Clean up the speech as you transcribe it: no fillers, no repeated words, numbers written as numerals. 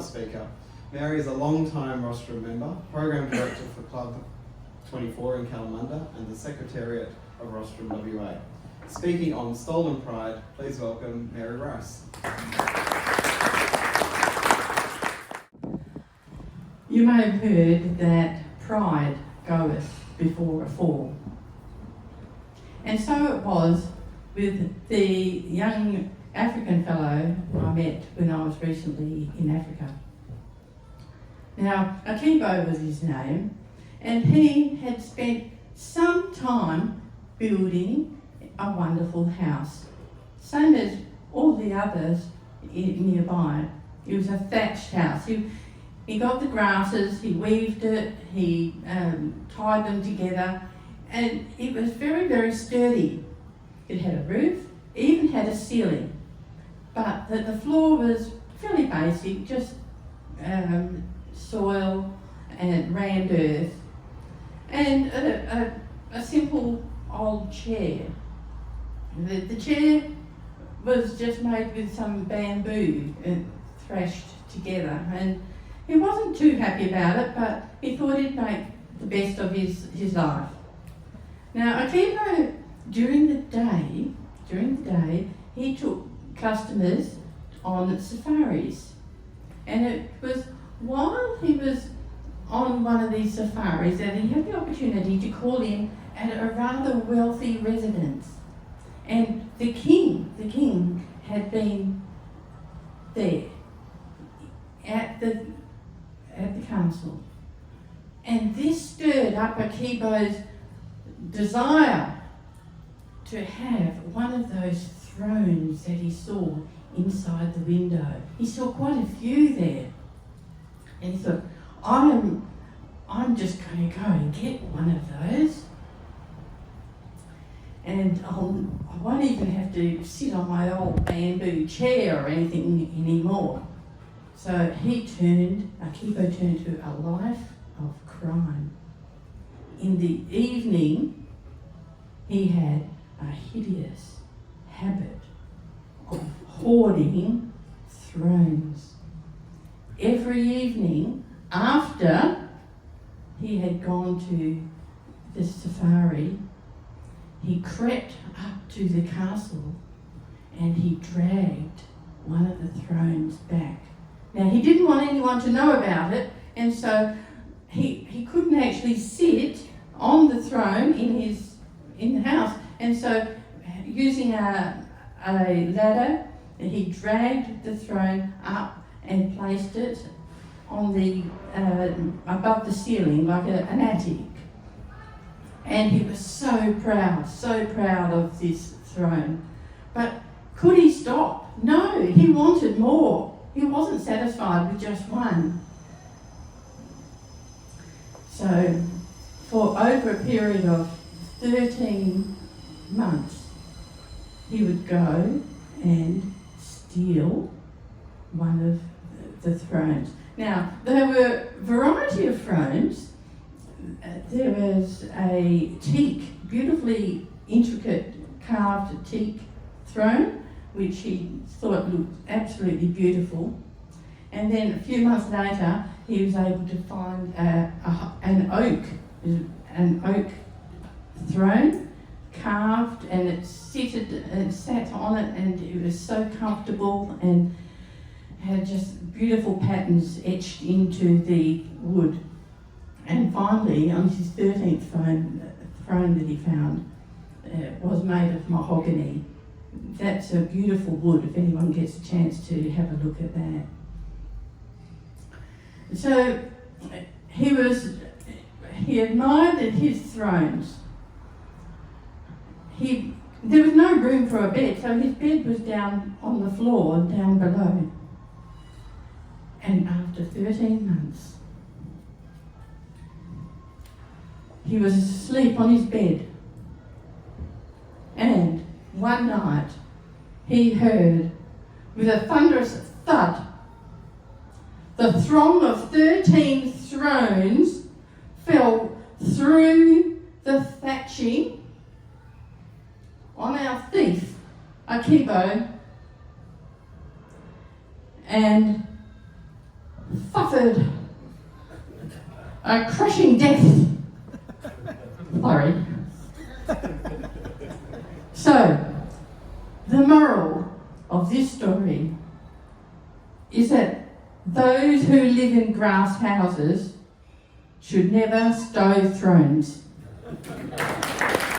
keynote speaker. Mary is a long-time rostrum member, Program Director for Club 24 in Kalamunda and the Secretariat of Rostrum WA. Speaking on Stolen Pride, please welcome Mary Rice. You may have heard that pride goeth before a fall. And so it was with the young African fellow I met when I was recently in Africa. Now, Akibo was his name, and he had spent some time building a wonderful house, same as all the others nearby. It was a thatched house. He got the grasses, he weaved it, he tied them together, and it was very, very sturdy. It had a roof, even had a ceiling, but the floor was fairly basic, just soil and rammed earth, and a simple old chair. The chair was just made with some bamboo thrashed together, and he wasn't too happy about it, but he thought he'd make the best of his life. Now, Akibo, during the day, he took customers on safaris. And it was while he was on one of these safaris that he had the opportunity to call in at a rather wealthy residence. And the king had been there at the castle. And this stirred up Akibo's desire to have one of those thrones that he saw inside the window. He saw quite a few there. And he thought, I'm just going to go and get one of those. And I won't even have to sit on my old bamboo chair or anything anymore. So Akibo turned to a life of crime. In the evening, he had a hideous habit of hoarding thrones. Every evening, after he had gone to the safari, he crept up to the castle and he dragged one of the thrones back. Now, he didn't want anyone to know about it, and so he couldn't actually sit on the throne in the house. And so, using a ladder, he dragged the throne up and placed it on the above the ceiling, like an attic. And he was so proud of this throne. But could he stop? No, he wanted more. He wasn't satisfied with just one. So, for over a period of 13 months, he would go and steal one of the thrones. Now, there were a variety of thrones. There was a teak, beautifully intricate carved teak throne, which he thought looked absolutely beautiful. And then a few months later, he was able to find an oak throne, carved, and it sat on it, and it was so comfortable and had just beautiful patterns etched into the wood. And finally, on his 13th throne that he found, was made of mahogany. That's a beautiful wood if anyone gets a chance to have a look at that. So he admired his thrones. There was no room for a bed, so his bed was down on the floor, down below. And after 13 months, he was asleep on his bed. And one night, he heard, with a thunderous thud, the throng of 13 thrones fell through the thatching on our thief, Akibo, and suffered a crushing death. Sorry. So, the moral of this story is that those who live in grass houses should never stow thrones.